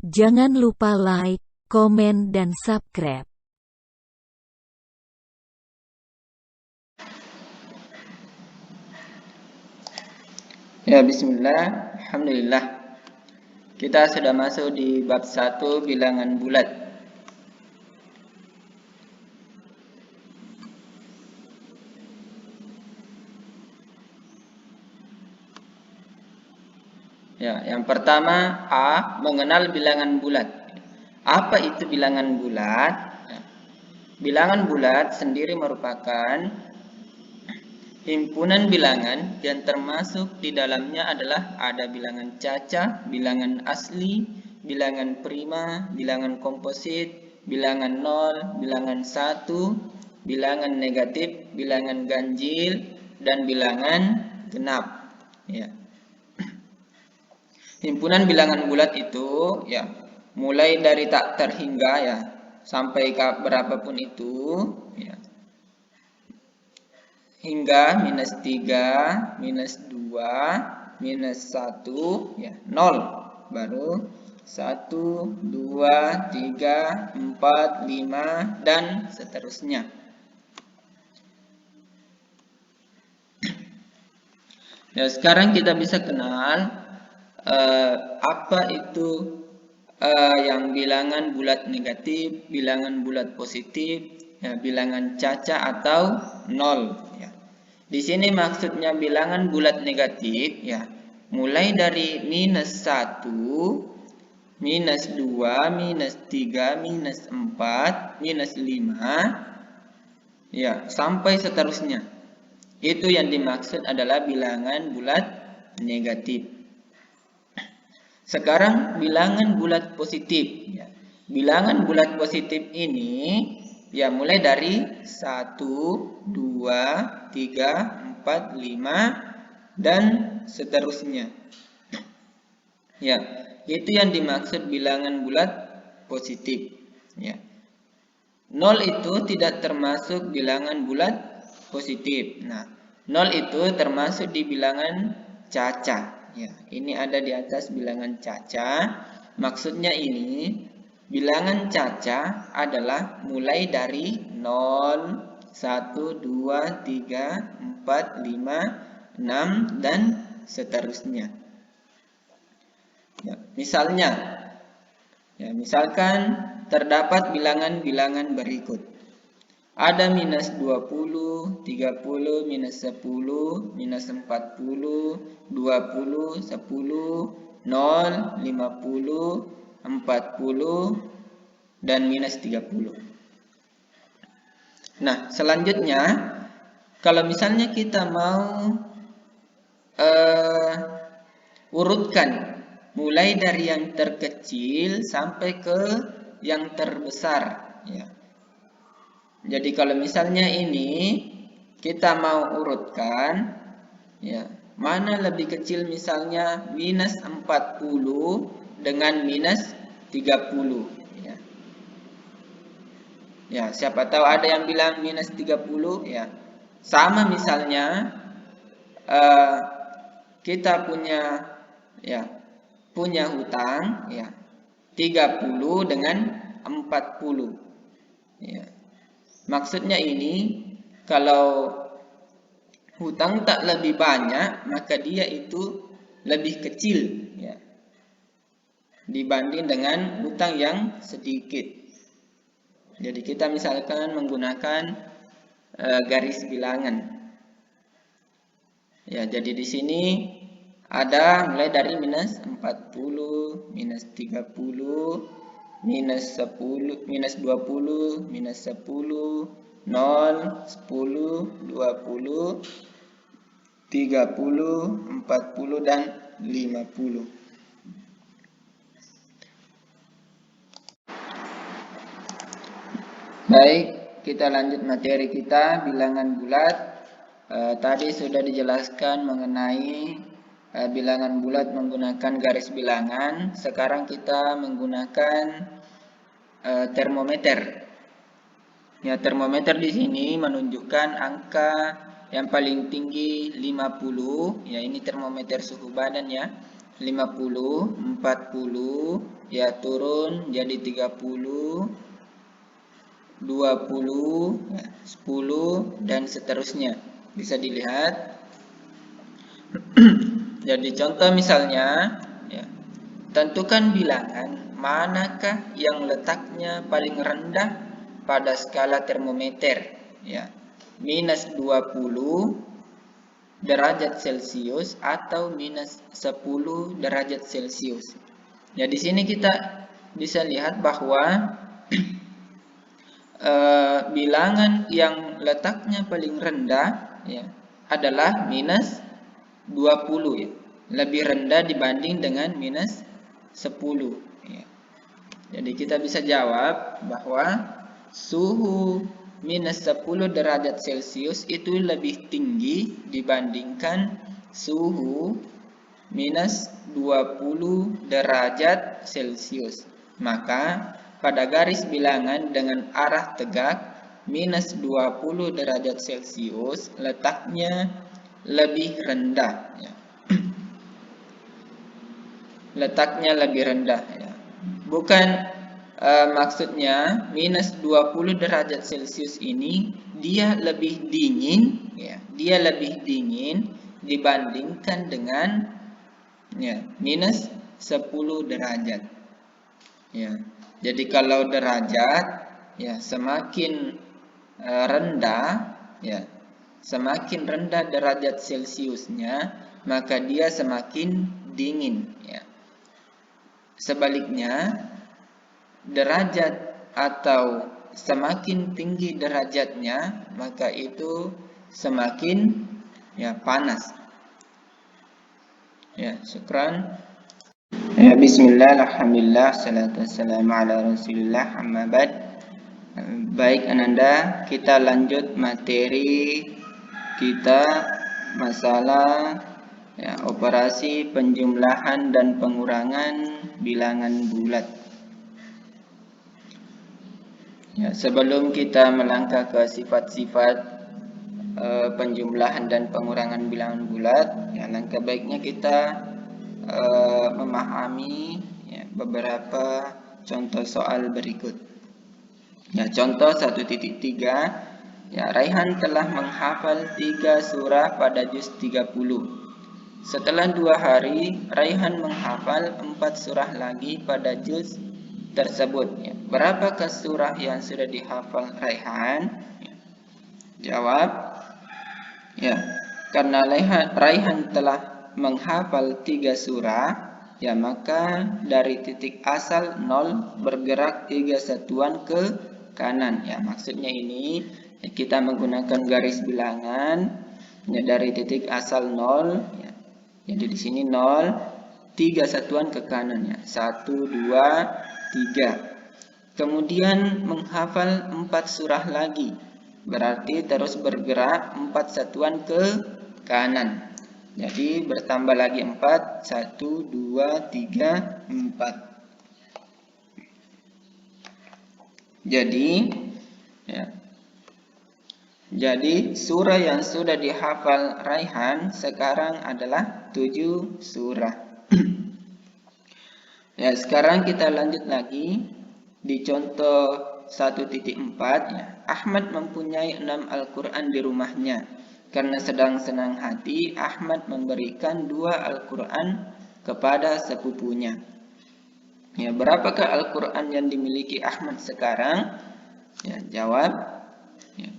Jangan lupa like, komen dan subscribe. Ya, bismillah, alhamdulillah. Kita sudah masuk di bab 1 bilangan bulat. Ya, yang pertama A, mengenal bilangan bulat. Apa itu bilangan bulat? Ya, bilangan bulat sendiri merupakan himpunan bilangan yang termasuk di dalamnya adalah ada bilangan caca, bilangan asli, bilangan prima, bilangan komposit, bilangan nol, bilangan satu, bilangan negatif, bilangan ganjil, dan bilangan genap. Ya. Himpunan bilangan bulat itu ya mulai dari tak terhingga ya sampai ke berapapun itu ya. Hingga -3, -2, -1 ya 0 baru 1, 2, 3, 4, 5 dan seterusnya. Ya, sekarang kita bisa kenal apa itu yang bilangan bulat negatif, bilangan bulat positif, ya, bilangan caca atau nol. Ya. Di sini maksudnya bilangan bulat negatif, ya, mulai dari -1, -2, -3, -4, -5, ya, sampai seterusnya. Itu yang dimaksud adalah bilangan bulat negatif. Sekarang bilangan bulat positif. Ya. Bilangan bulat positif ini ya mulai dari 1, 2, 3, 4, 5 dan seterusnya. Ya, itu yang dimaksud bilangan bulat positif. Ya. 0 itu tidak termasuk bilangan bulat positif. Nah, 0 itu termasuk di bilangan caca. Ya, ini ada di atas bilangan caca. Maksudnya ini, bilangan caca adalah mulai dari 0, 1, 2, 3, 4, 5, 6, dan seterusnya. Ya, misalkan terdapat bilangan-bilangan berikut. Ada -20, 30, -10, -40, 20, 10, 0, 50, 40, dan -30. Nah, selanjutnya, kalau misalnya kita mau urutkan mulai dari yang terkecil sampai ke yang terbesar. Ya. Jadi kalau misalnya ini kita mau urutkan, ya, mana lebih kecil misalnya -40 dengan -30. Ya. Ya, siapa tahu ada yang bilang -30, ya. Sama misalnya kita punya hutang ya 30 dengan 40. Ya. Maksudnya ini kalau hutang tak lebih banyak maka dia itu lebih kecil ya dibanding dengan hutang yang sedikit. Jadi kita misalkan menggunakan garis bilangan. Ya, jadi di sini ada mulai dari -40, -30, -10, -20, -10, 0, 10, 20, 30, 40, dan 50. Baik, kita lanjut materi kita, bilangan bulat. Tadi sudah dijelaskan mengenai bilangan bulat menggunakan garis bilangan. Sekarang kita menggunakan termometer. Ya, termometer di sini menunjukkan angka yang paling tinggi 50. Ya, ini termometer suhu badan ya. 50, 40, ya turun jadi 30, 20, ya, 10 dan seterusnya. Bisa dilihat. Jadi contoh misalnya, ya, tentukan bilangan manakah yang letaknya paling rendah pada skala termometer, ya. Minus 20 derajat Celcius atau minus 10 derajat Celcius. Ya, di sini kita bisa lihat bahwa bilangan yang letaknya paling rendah, ya, adalah minus 20, ya. Lebih rendah dibanding dengan minus 10, ya. Jadi kita bisa jawab bahwa suhu minus 10 derajat Celcius itu lebih tinggi dibandingkan suhu minus 20 derajat Celcius. Maka pada garis bilangan dengan arah tegak minus 20 derajat Celcius letaknya lebih rendah, ya. Letaknya lebih rendah, ya. Bukan maksudnya minus 20 derajat Celcius ini dia lebih dingin, ya. Dia lebih dingin dibandingkan dengan, ya, minus 10 derajat. Ya. Jadi kalau derajat, ya, semakin rendah, ya, semakin rendah derajat Celciusnya, maka dia semakin dingin, ya. Sebaliknya, derajat atau semakin tinggi derajatnya, maka itu semakin, ya, panas. Ya, syukran. Ya, bismillah, alhamdulillah, salatu wassalamu ala rasulillah, amma ba'd. Baik Ananda, kita lanjut materi kita masalah, ya, operasi penjumlahan dan pengurangan bilangan bulat. Ya, sebelum kita melangkah ke sifat-sifat penjumlahan dan pengurangan bilangan bulat, ya, langkah baiknya kita memahami, ya, beberapa contoh soal berikut. Ya, contoh 1.3, ya, Raihan telah menghafal 3 surah pada juz 30. Setelah 2 hari, Raihan menghafal 4 surah lagi pada juz tersebut. Ya, berapakah surah yang sudah dihafal Raihan? Ya, jawab, ya, karena Raihan telah menghafal 3 surah, ya, maka dari titik asal 0 bergerak 3 satuan ke kanan, ya. Maksudnya ini, ya, kita menggunakan garis bilangan, ya, dari titik asal 0, ya. Jadi di sini 0, 3 satuan ke kanan, ya. 1, 2, 3. Kemudian menghafal 4 surah lagi, berarti terus bergerak 4 satuan ke kanan. Jadi bertambah lagi 4, 1, 2, 3, 4. Jadi, ya, jadi surah yang sudah dihafal Raihan sekarang adalah 7 surah. Ya, sekarang kita lanjut lagi di contoh 1.4, ya. Ahmad mempunyai 6 Al-Quran di rumahnya. Karena sedang senang hati, Ahmad memberikan 2 Al-Quran kepada sepupunya. Ya, berapakah Al-Quran yang dimiliki Ahmad sekarang? Ya, jawab, ya,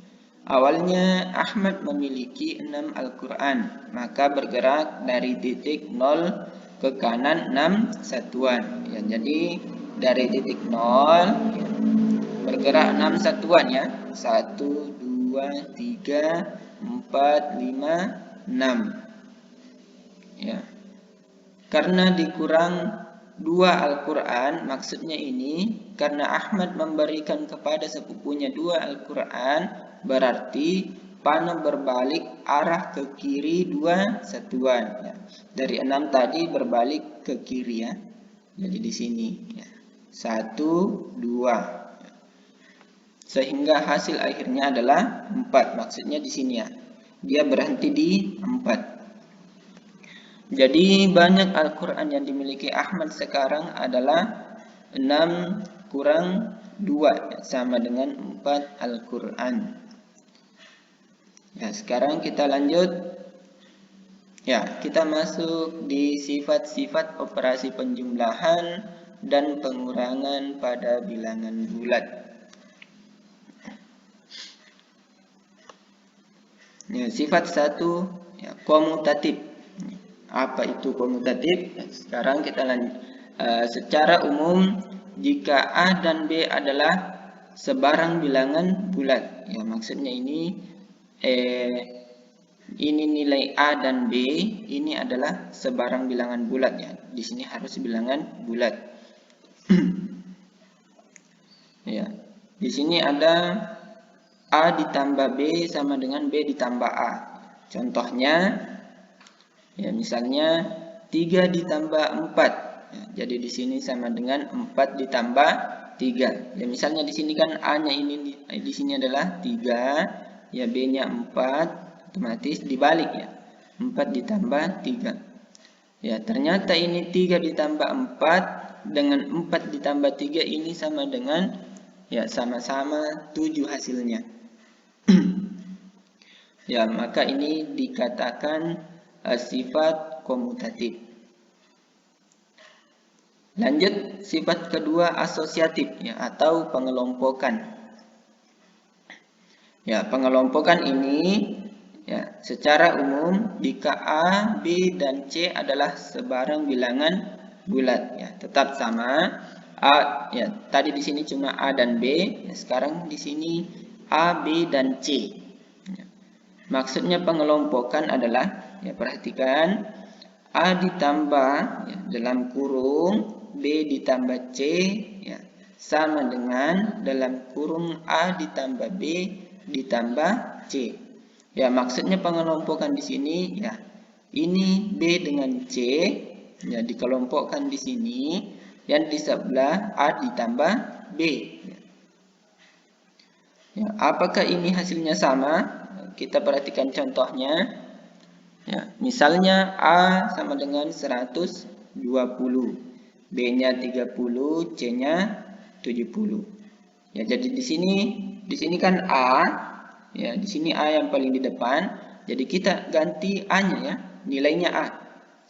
awalnya Ahmad memiliki 6 Al-Quran, maka bergerak dari titik 0 ke kanan 6 satuan. Ya, jadi dari titik 0, ya, bergerak 6 satuan, ya. 1, 2, 3, 4, 5, 6. Ya. Karena dikurang 2 Al-Quran, maksudnya ini karena Ahmad memberikan kepada sepupunya 2 Al-Quran, berarti panah berbalik arah ke kiri 2 satuan, ya. Dari 6 tadi berbalik ke kiri, ya. Jadi di sini, ya. 1, 2, ya. Sehingga hasil akhirnya adalah 4. Maksudnya di sini, ya. Dia berhenti di 4. Jadi banyak Al-Quran yang dimiliki Ahmad sekarang adalah 6 kurang 2 sama dengan 4 Al-Quran. Ya, sekarang kita lanjut. Ya, kita masuk di sifat-sifat operasi penjumlahan dan pengurangan pada bilangan bulat. Ya, sifat 1, ya, komutatif. Apa itu komutatif? Ya, sekarang kita lanjut. Secara umum, jika A dan B adalah sebarang bilangan bulat. Ya, maksudnya ini nilai A dan B, ini adalah sebarang bilangan bulat ya. Di sini harus bilangan bulat. Ya. Di sini ada A ditambah B sama dengan B ditambah A. Contohnya ya, misalnya 3 ditambah 4. Ya, jadi di sini sama dengan 4 ditambah 3. Ya, misalnya di sini kan A-nya ini di sini adalah 3, ya B-nya 4, otomatis dibalik ya. 4 ditambah 3. Ya, ternyata ini 3 ditambah 4 dengan 4 ditambah 3 ini sama dengan ya sama-sama 7 hasilnya. Ya, maka ini dikatakan sifat komutatif. Lanjut, sifat kedua asosiatif ya, atau pengelompokan. Ya, pengelompokan ini ya, secara umum jika A, B, dan C adalah sebarang bilangan bulat ya, tetap sama. A ya, tadi di sini cuma A dan B, ya, sekarang di sini A, B, dan C. Ya. Maksudnya pengelompokan adalah ya, perhatikan A ditambah ya, dalam kurung B ditambah C ya, sama dengan dalam kurung A ditambah B ditambah C. Ya, maksudnya pengelompokan di sini ya, ini B dengan C ya dikelompokkan di sini, dan di sebelah A ditambah B. Ya, apakah ini hasilnya sama? Kita perhatikan contohnya. Ya, misalnya A sama dengan 120, B-nya 30, C-nya 70. Ya, jadi di sini kan A, ya di sini A yang paling di depan. Jadi kita ganti A-nya ya, nilainya A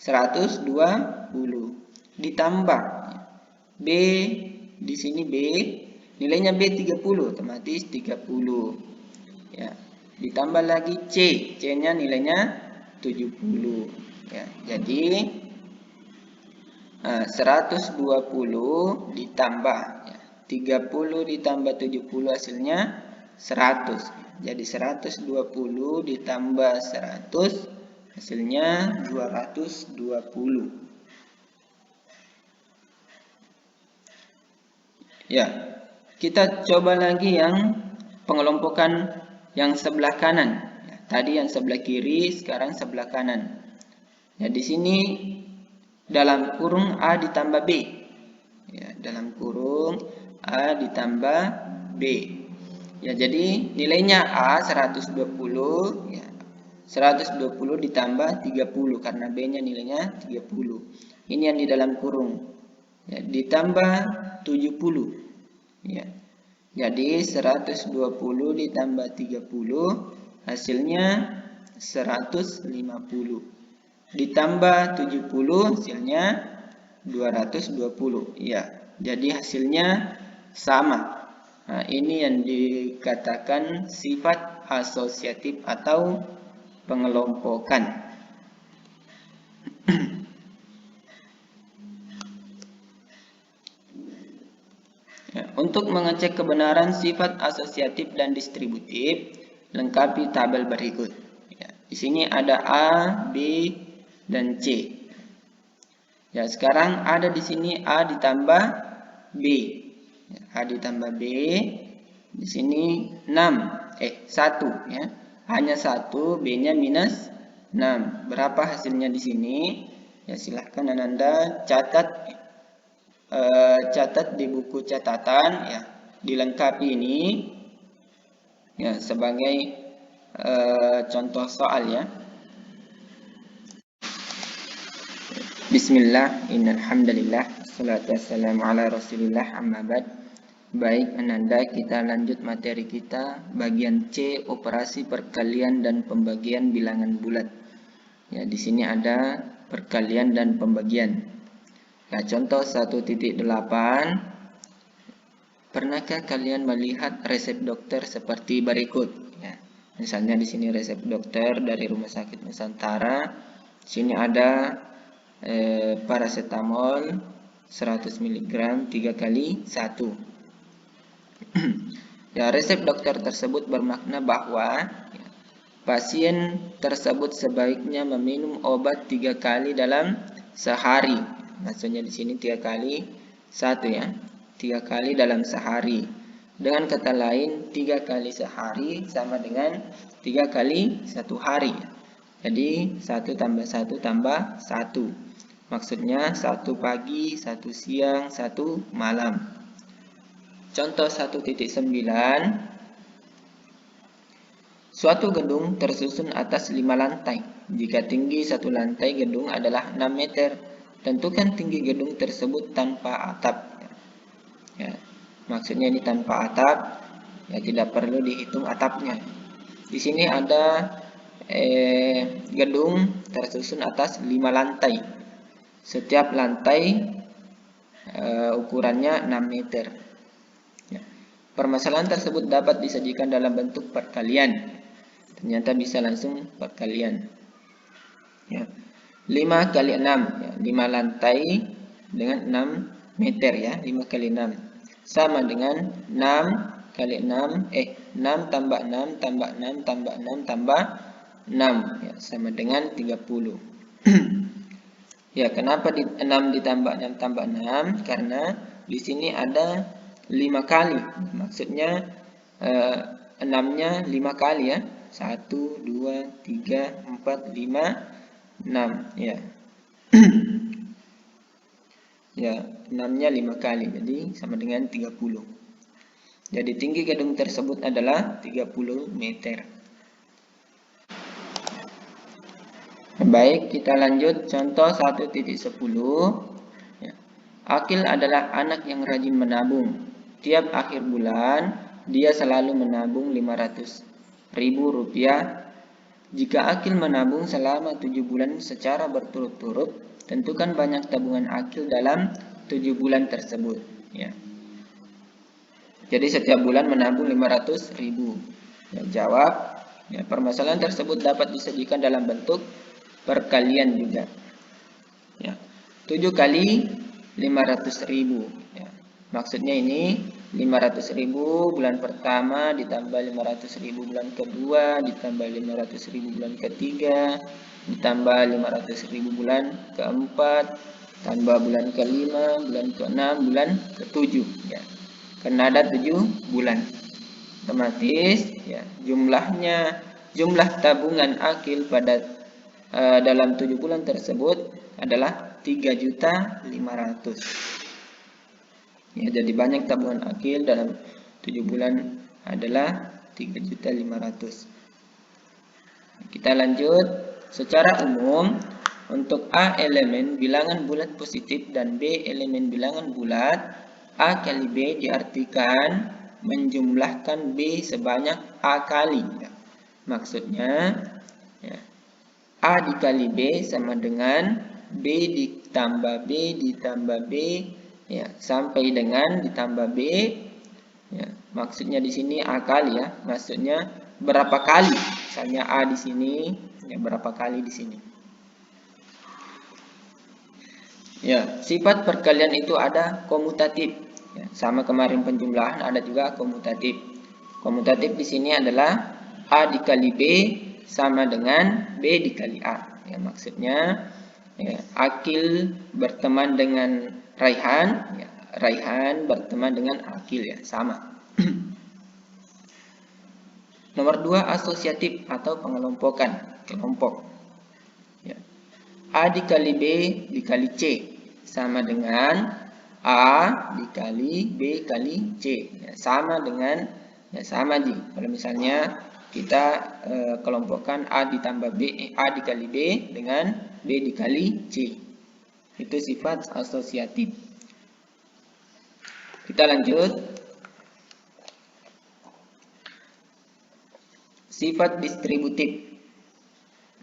120 ditambah B, di sini B, nilainya B 30, otomatis 30. Ya, ditambah lagi C, C-nya nilainya 70 ya. Jadi 120 ditambah ya, 30 ditambah 70 hasilnya 100. Jadi 120 ditambah 100 hasilnya 220. Ya, kita coba lagi yang pengelompokan yang sebelah kanan. Tadi yang sebelah kiri, sekarang sebelah kanan. Ya, di sini dalam kurung A ditambah B. Ya, dalam kurung A ditambah B. Ya, jadi nilainya A 120 ya. 120 ditambah 30 karena B-nya nilainya 30. Ini yang di dalam kurung. Ya, ditambah 70. Ya. Jadi 120 ditambah 30 hasilnya 150. Ditambah 70 hasilnya 220. Ya, jadi hasilnya sama. Nah, ini yang dikatakan sifat asosiatif atau pengelompokan. Ya, untuk mengecek kebenaran sifat asosiatif dan distributif, lengkapi tabel berikut. Ya, di sini ada A, B, dan C. Ya, sekarang ada di sini A ditambah B. Ya, A ditambah B. Di sini 1 ya. Hanya 1, B-nya minus 6. Berapa hasilnya di sini? Ya, silahkan Anda catat di buku catatan ya, dilengkapi ini ya sebagai contoh soal ya. Bismillah, innal hamdalillah, Salatu wassalamu ala Rasulillah, amma ba'd. Baik, Ananda, kita lanjut materi kita bagian C, operasi perkalian dan pembagian bilangan bulat. Ya, di sini ada perkalian dan pembagian. Nah, contoh 1.8. Pernahkah kalian melihat resep dokter seperti berikut? Ya, misalnya di sini resep dokter dari Rumah Sakit Nusantara. Di sini ada paracetamol 100 mg 3 kali 1. Ya, resep dokter tersebut bermakna bahwa pasien tersebut sebaiknya meminum obat 3 kali dalam sehari. Maksudnya di sini 3 kali 1 ya. 3 kali dalam sehari. Dengan kata lain, 3 kali sehari sama dengan 3 kali 1 hari. Jadi 1 tambah 1 tambah 1. Maksudnya 1 pagi, 1 siang, 1 malam. Contoh 1.9. Suatu gedung tersusun atas 5 lantai. Jika tinggi satu lantai gedung adalah 6 meter, tentukan tinggi gedung tersebut tanpa atap. Ya, maksudnya ini tanpa atap, ya tidak perlu dihitung atapnya. Di sini ada gedung tersusun atas 5 lantai. Setiap lantai ukurannya 6 meter. Ya. Permasalahan tersebut dapat disajikan dalam bentuk perkalian. Ternyata bisa langsung perkalian. Ya. 5 kali 6. Ya. 5 lantai dengan 6 meter ya. 5 kali 6. Sama dengan 6 kali 6. 6 tambah 6 tambah 6 tambah 6 tambah 6. Ya. Sama dengan 30. Ya, kenapa 6 ditambah 6 tambah 6? Karena di sini ada 5 kali. Maksudnya 6-nya 5 kali ya. 1, 2, 3, 4, 5, 6. Ya. Ya, 6-nya 5 kali. Jadi sama dengan 30. Jadi tinggi gedung tersebut adalah 30 meter. Baik, kita lanjut contoh 1.10. Ya. Akil adalah anak yang rajin menabung. Tiap akhir bulan, dia selalu menabung Rp500.000. Jika Akil menabung selama 7 bulan secara berturut-turut, tentukan banyak tabungan Akil dalam 7 bulan tersebut. Ya. Jadi setiap bulan menabung 500.000. Ya, jawab. Ya, permasalahan tersebut dapat disajikan dalam bentuk perkalian juga. Ya. 7 kali 500.000. Ya. Maksudnya ini 500.000 bulan pertama ditambah 500.000 bulan kedua ditambah 500.000 bulan ketiga ditambah 500.000 bulan keempat tambah bulan kelima, bulan keenam, bulan ketujuh. Ya. Karena ada 7 bulan. Otomatis ya jumlah tabungan Akil pada dalam 7 bulan tersebut adalah 3.500.000. Ya, jadi banyak tabungan Akil dalam 7 bulan adalah 3.500.000. Kita lanjut. Secara umum, untuk A elemen bilangan bulat positif dan B elemen bilangan bulat, A kali B diartikan menjumlahkan B sebanyak A kali. Ya. Maksudnya ya, A dikali B sama dengan B ditambah B ditambah B ya, sampai dengan ditambah B. Ya, maksudnya di sini A kali ya. Maksudnya berapa kali? Misalnya A di sini ya, berapa kali di sini. Ya, sifat perkalian itu ada komutatif. Ya, sama kemarin penjumlahan ada juga komutatif. Komutatif di sini adalah A dikali B sama dengan B dikali A. Ya, maksudnya ya, Akil berteman dengan Raihan, ya, Raihan berteman dengan Akil ya, sama. Nomor 2 asosiatif atau pengelompokan, kelompok. Ya. A dikali B dikali C sama dengan A dikali B kali C. Ya, sama dengan ya sama Ji. Kalau misalnya kita kelompokkan A ditambah B, A dikali B dengan B dikali C. Itu sifat asosiatif. Kita lanjut. Sifat distributif.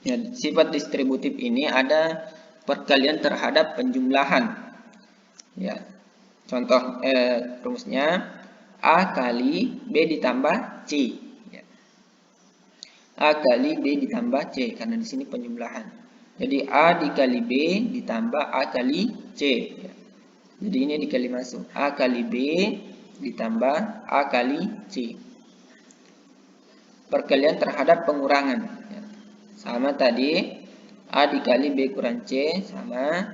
Ya, sifat distributif ini ada perkalian terhadap penjumlahan. Ya, contoh rumusnya A kali B ditambah C. Ya. A kali B ditambah C, karena di sini penjumlahan. Jadi A dikali B ditambah A kali C. Ya. Jadi ini dikali masuk. A kali B ditambah A kali C. Perkalian terhadap pengurangan. Ya. Sama tadi, A dikali B kurang C sama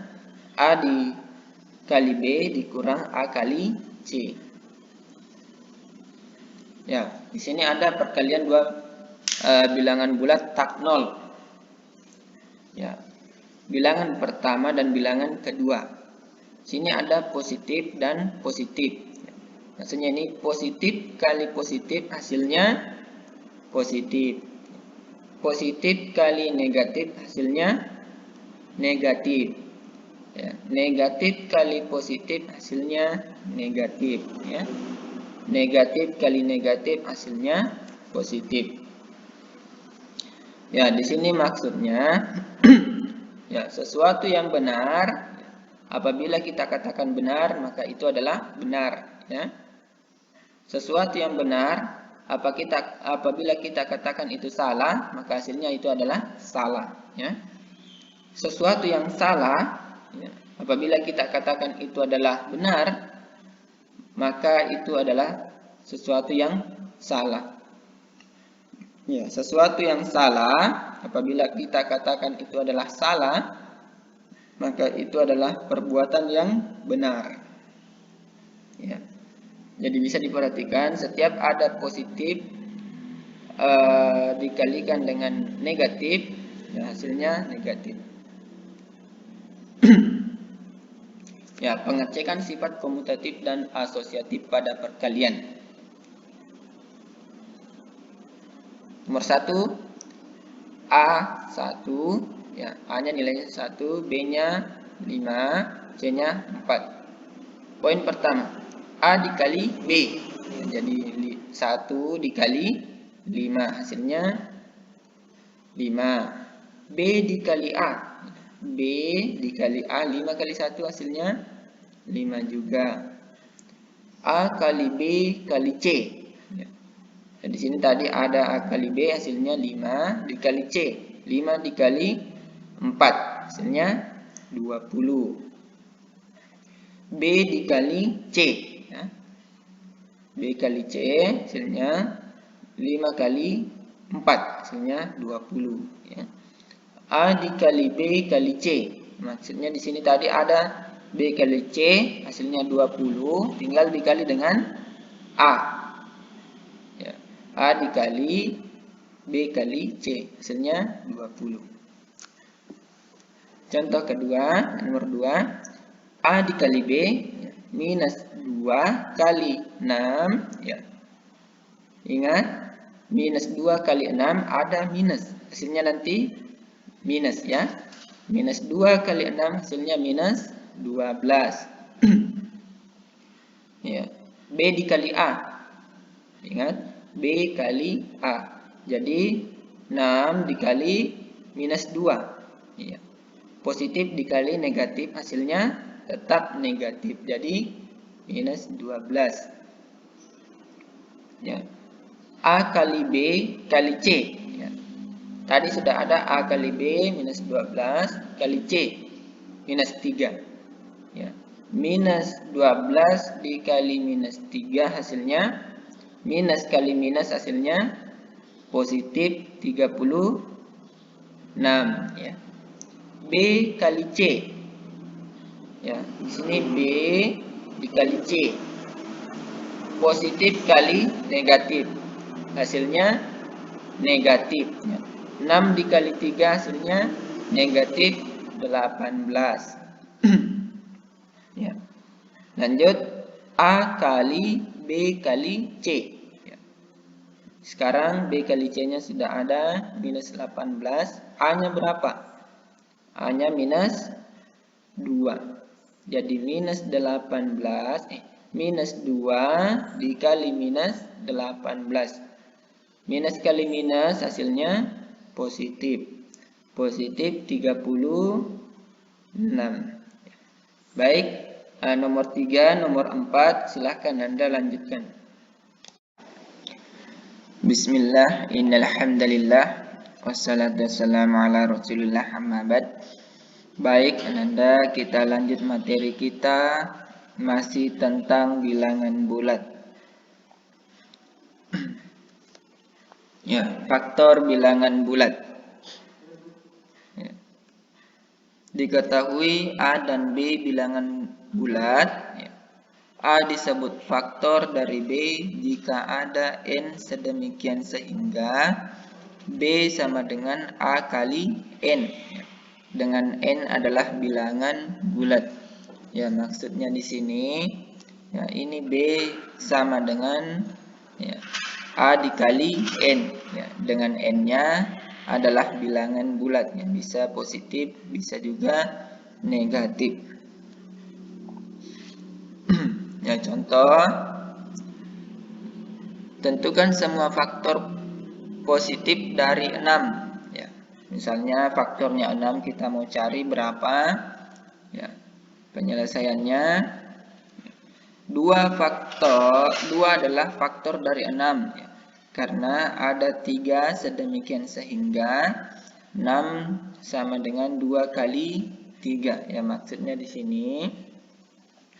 A dikali B dikurang A kali C. Ya, di sini ada perkalian dua bilangan bulat tak nol. Ya, bilangan pertama dan bilangan kedua. Sini ada positif dan positif. Maksudnya ini positif kali positif hasilnya positif. Positif kali negatif hasilnya negatif. Ya, negatif kali positif hasilnya negatif. Ya. Negatif kali negatif hasilnya positif. Ya, di sini maksudnya ya, sesuatu yang benar apabila kita katakan benar maka itu adalah benar. Ya. Sesuatu yang benar apabila kita katakan itu salah, maka hasilnya itu adalah salah. Ya. Sesuatu yang salah, ya, apabila kita katakan itu adalah benar, maka itu adalah sesuatu yang salah. Ya, sesuatu yang salah, apabila kita katakan itu adalah salah, maka itu adalah perbuatan yang benar. Ya. Jadi bisa diperhatikan setiap ada positif dikalikan dengan negatif, ya, hasilnya negatif. Ya, pengecekan sifat komutatif dan asosiatif pada perkalian. Nomor 1, A1, ya, A-nya nilainya 1, B-nya 5, C-nya 4. Poin pertama, A dikali B. Ya, jadi 1 dikali 5 hasilnya 5. B dikali A. B dikali A, 5 kali 1 hasilnya 5 juga. A kali B kali C. Ya. Di sini tadi ada A kali B hasilnya 5 dikali C. 5 dikali 4 hasilnya 20. B dikali C. Ya. B kali C hasilnya 5 kali 4 hasilnya 20. Ya. A dikali B kali C. Maksudnya di sini tadi ada B kali C hasilnya 20, tinggal dikali dengan A. Ya. A dikali B kali C hasilnya 20. Contoh kedua, nomor 2, A dikali B minus 2 kali 6. Ya. Ingat, minus 2 kali 6 ada minus, hasilnya nanti minus, ya. Minus 2 kali 6 hasilnya minus 12. Ya. B dikali A. Ingat, B kali A. Jadi 6 dikali minus 2. Ya. Positif dikali negatif hasilnya tetap negatif. Jadi minus 12. Ya. A kali B kali C. Ya. Tadi sudah ada A kali B minus 12 kali C minus 3. Ya. Minus 12 dikali minus 3 hasilnya minus kali minus hasilnya positif 36. Ya. B kali C. Ya, di sini B dikali C. Positif kali negatif. Hasilnya negatif. Ya. 6 dikali 3 hasilnya negatif 18. Ya. Lanjut, A kali B kali C. Ya. Sekarang B kali C-nya sudah ada, minus 18. A-nya berapa? A-nya minus 2. Jadi minus 18, Minus 2 dikali minus 18. Minus kali minus hasilnya positif. Positif 36. Baik, nomor 3, nomor 4 silahkan Anda lanjutkan. Bismillah, innalhamdalillah, wassalatu wassalamu ala rasulillah, amma ba'd. Baik, Ananda, kita lanjut materi kita masih tentang bilangan bulat. Ya, faktor bilangan bulat. Ya. Diketahui A dan B bilangan bulat. Ya. A disebut faktor dari B jika ada N sedemikian sehingga B sama dengan A kali N. Dengan N adalah bilangan bulat. Ya, maksudnya di sini ya, ini B sama dengan ya, A dikali N. Ya, dengan N-nya adalah bilangan bulat. Ya, bisa positif, bisa juga negatif. Ya, contoh, tentukan semua faktor positif dari 6. Ya, misalnya faktornya 6, kita mau cari berapa. Ya, penyelesaiannya 2 adalah faktor dari 6. Ya, karena ada 3 sedemikian sehingga 6 sama dengan 2 kali 3. Ya, maksudnya di sini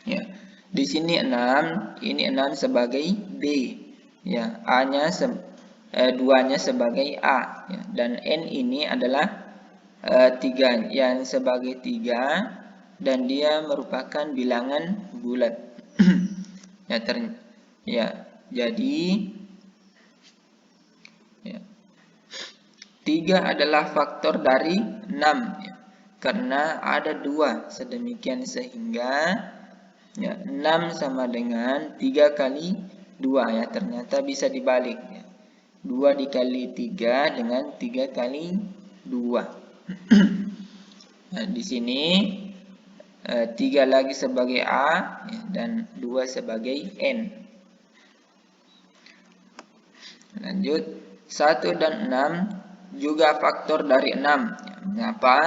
ya. Di sini 6, ini 6 sebagai B. Ya, A-nya 2-nya sebagai A, ya. Dan N ini adalah 3 yang sebagai 3 dan dia merupakan bilangan bulat. Jadi ya, 3 adalah faktor dari 6 ya. Karena ada 2 sedemikian sehingga ya, 6 sama dengan 3 kali 2 ya, ternyata bisa dibalik ya. 2 dikali 3 dengan 3 kali 2. Nah, di sini 3 lagi sebagai A ya, dan 2 sebagai N. Lanjut, 1 dan 6 juga faktor dari 6 ya. Mengapa?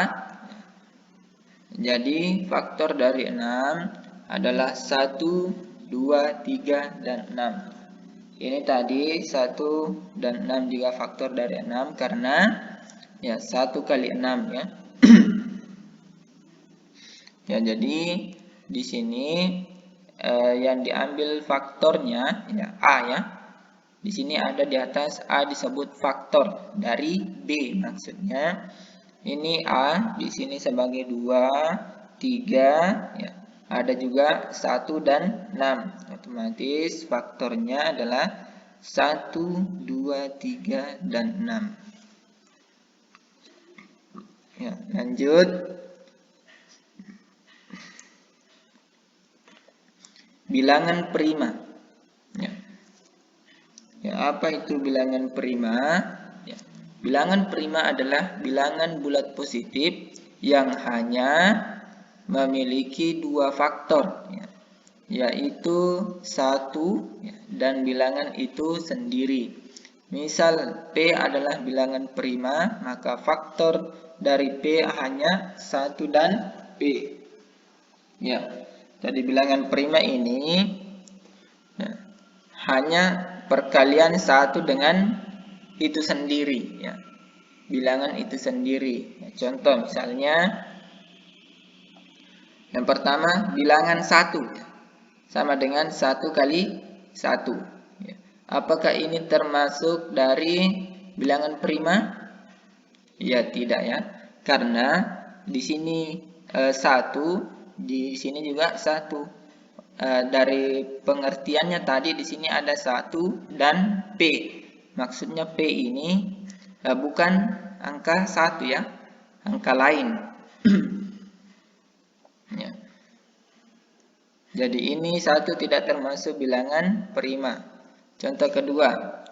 Jadi faktor dari 6 adalah 1, 2, 3, dan 6. Ini tadi 1 dan 6 juga faktor dari 6 karena ya 1 kali 6 ya. Ya, jadi di sini yang diambil faktornya ya A ya. Di sini ada di atas A disebut faktor dari B, maksudnya ini A di sini sebagai 2, 3 ya. Ada juga 1 dan 6. Otomatis faktornya adalah 1, 2, 3, dan 6. Ya, lanjut. Bilangan prima. Ya, apa itu bilangan prima? Ya, bilangan prima adalah bilangan bulat positif yang hanya memiliki 2 faktor, ya, yaitu 1 ya, dan bilangan itu sendiri. Misal P adalah bilangan prima, maka faktor dari P hanya 1 dan P. Ya, jadi bilangan prima ini ya, hanya perkalian 1 dengan itu sendiri ya. Bilangan itu sendiri. Ya, contoh misalnya yang pertama bilangan 1 ya, sama dengan 1 kali 1 ya. Apakah ini termasuk dari bilangan prima? Ya, tidak ya. Karena di sini 1, di sini juga 1. Dari pengertiannya tadi di sini ada 1 dan P. Maksudnya P ini bukan angka 1 ya, angka lain. Ya. Jadi ini 1 tidak termasuk bilangan prima. Contoh kedua,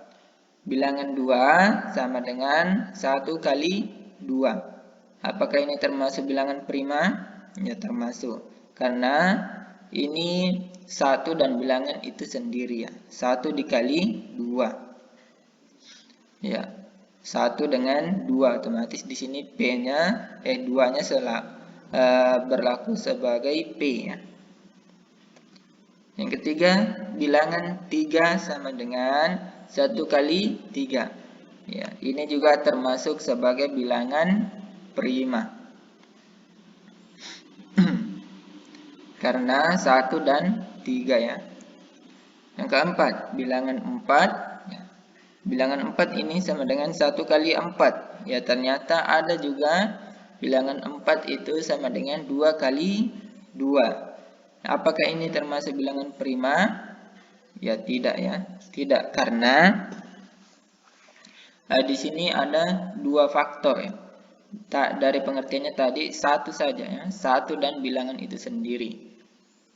bilangan 2 sama dengan 1 kali 2. Apakah ini termasuk bilangan prima? Ya, termasuk. Karena ini 1 dan bilangan itu sendiri ya. 1 dikali 2. Ya. 1 dengan 2 otomatis di sini P-nya 2-nya berlaku sebagai P ya. Yang ketiga, bilangan 3 sama dengan 1 kali 3. Ya, ini juga termasuk sebagai bilangan prima. Karena 1 dan 3 ya. Yang keempat, bilangan 4. Ya. Bilangan 4 ini sama dengan 1 kali 4. Ya, ternyata ada juga bilangan 4 itu sama dengan 2 kali 2. Apakah ini termasuk bilangan prima? Ya, tidak ya. Tidak, karena di sini ada 2 faktor ya. Dari pengertiannya tadi 1 saja ya. 1 dan bilangan itu sendiri.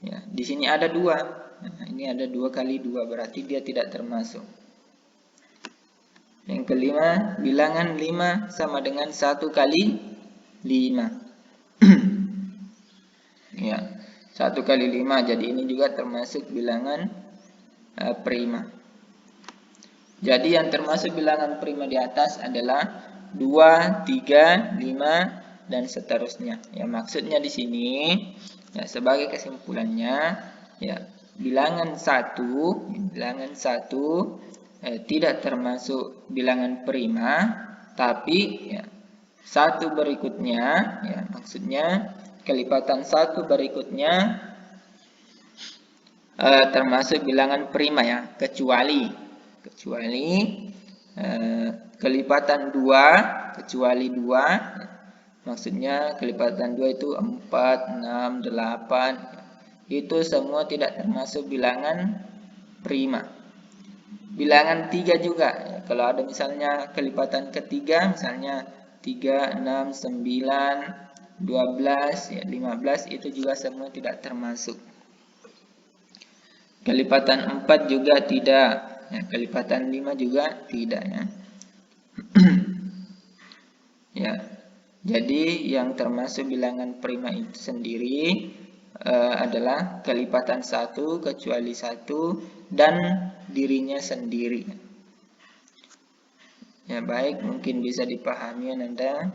Ya, di sini ada 2. Nah, ini ada 2 kali 2, berarti dia tidak termasuk. Yang kelima, bilangan 5 sama dengan 1 kali 5. Ya. 1 kali 5, jadi ini juga termasuk bilangan prima. Jadi yang termasuk bilangan prima di atas adalah 2, 3, 5, dan seterusnya. Ya, maksudnya di sini ya, sebagai kesimpulannya ya, bilangan 1 tidak termasuk bilangan prima, tapi ya, 1 berikutnya ya, maksudnya kelipatan 1 berikutnya termasuk bilangan prima ya, kecuali kelipatan 2, kecuali 2, maksudnya kelipatan 2 itu 4, 6, 8, itu semua tidak termasuk bilangan prima. Bilangan 3 juga ya, kalau ada misalnya kelipatan ketiga, misalnya 3, 6, 9, 12, ya, 15, itu juga semua tidak termasuk. Kelipatan 4 juga tidak, ya, kelipatan 5 juga tidak ya. Ya, jadi yang termasuk bilangan prima itu sendiri adalah kelipatan 1, kecuali 1, dan dirinya sendiri. Ya, baik, mungkin bisa dipahami Nanda.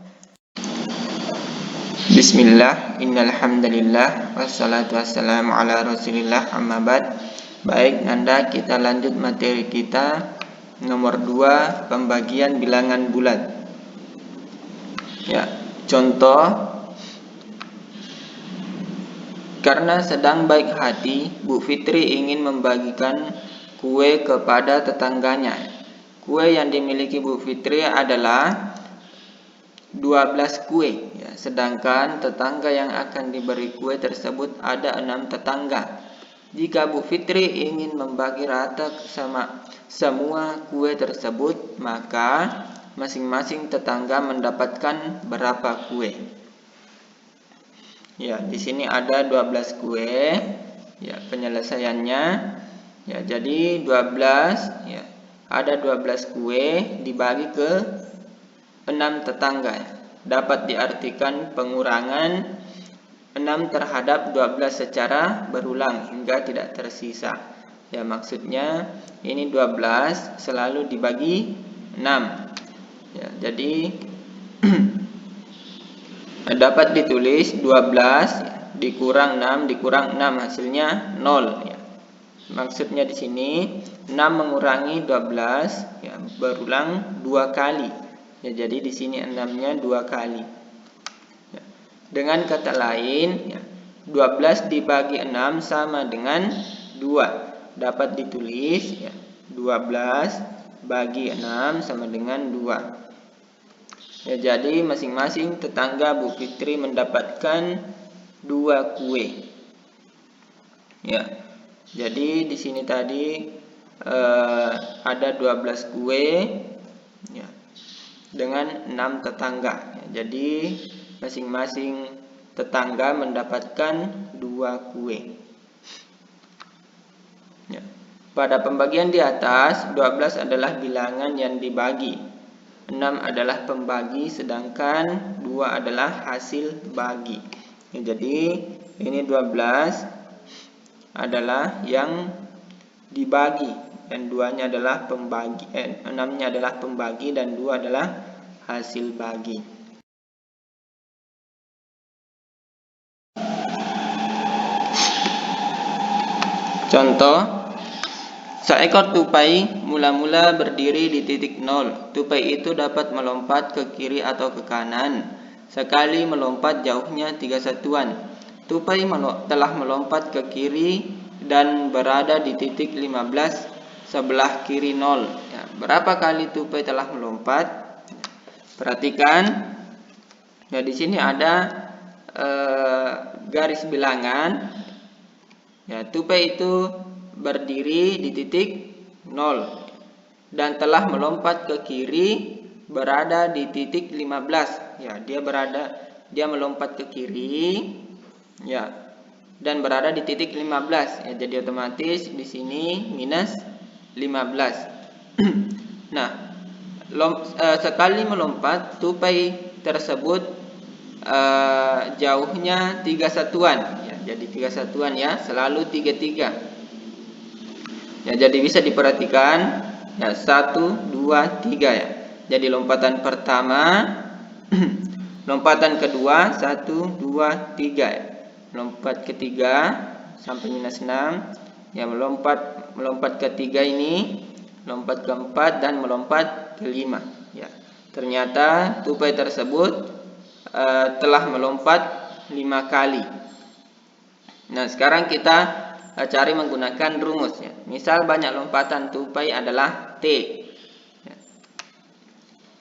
Bismillah, innalhamdulillah, wassalatu wassalamu ala rasulillah, amma ba'd. Baik Nanda, kita lanjut materi kita nomor 2, pembagian bilangan bulat. Ya, contoh, karena sedang baik hati, Bu Fitri ingin membagikan kue kepada tetangganya. Kue yang dimiliki Bu Fitri adalah 12 kue ya, sedangkan tetangga yang akan diberi kue tersebut ada 6 tetangga. Jika Bu Fitri ingin membagi rata sama semua kue tersebut, maka masing-masing tetangga mendapatkan berapa kue? Ya, di sini ada 12 kue. Ya, penyelesaiannya ya, jadi 12 ya. Ada 12 kue dibagi ke 6 tetangga. Dapat diartikan pengurangan 6 terhadap 12 secara berulang hingga tidak tersisa. Ya, maksudnya ini 12 selalu dibagi 6. Ya, jadi dapat ditulis 12 dikurang 6 dikurang 6, hasilnya 0 ya. Maksudnya di sini 6 mengurangi 12 ya, berulang 2 kali. Ya, jadi di sini 6-nya 2 kali. Ya. Dengan kata lain, ya, 12 dibagi 6 sama dengan 2. Dapat ditulis ya, 12 bagi 6 sama dengan 2. Ya, jadi masing-masing tetangga Bu Fitri mendapatkan 2 kue. Ya. Jadi di sini tadi ada 12 kue ya, dengan 6 tetangga. Ya, jadi masing-masing tetangga mendapatkan 2 kue. Ya. Pada pembagian di atas, 12 adalah bilangan yang dibagi. 6 adalah pembagi, sedangkan 2 adalah hasil bagi. Ya, jadi ini 12 adalah yang dibagi, dan 2-nya adalah pembagi, 6-nya adalah pembagi, dan 2 adalah hasil bagi. Contoh, seekor tupai mula-mula berdiri di titik 0. Tupai itu dapat melompat ke kiri atau ke kanan. Sekali melompat jauhnya 3 satuan. Tupai telah melompat ke kiri dan berada di titik 15 sebelah kiri 0. Ya, berapa kali tupai telah melompat? Perhatikan, ya di sini ada garis bilangan. Ya, tupai itu berdiri di titik 0 dan telah melompat ke kiri berada di titik 15. Ya, dia melompat ke kiri, ya, dan berada di titik 15. Ya, jadi otomatis di sini minus 15. Nah, sekali melompat tupai tersebut jauhnya 3 satuan. Ya, jadi 3 satuan ya, selalu 3-3. Ya, jadi bisa diperhatikan ya, 1, 2, 3 ya. Jadi lompatan pertama, lompatan kedua 1, 2, 3 ya. Lompat ketiga sampai minus 6. Ya, melompat ketiga ini, lompat keempat, dan melompat kelima. Ya, ternyata tupai tersebut telah melompat 5 kali. Nah, sekarang kita cari menggunakan rumus ya. Misal banyak lompatan tupai adalah T. Ya.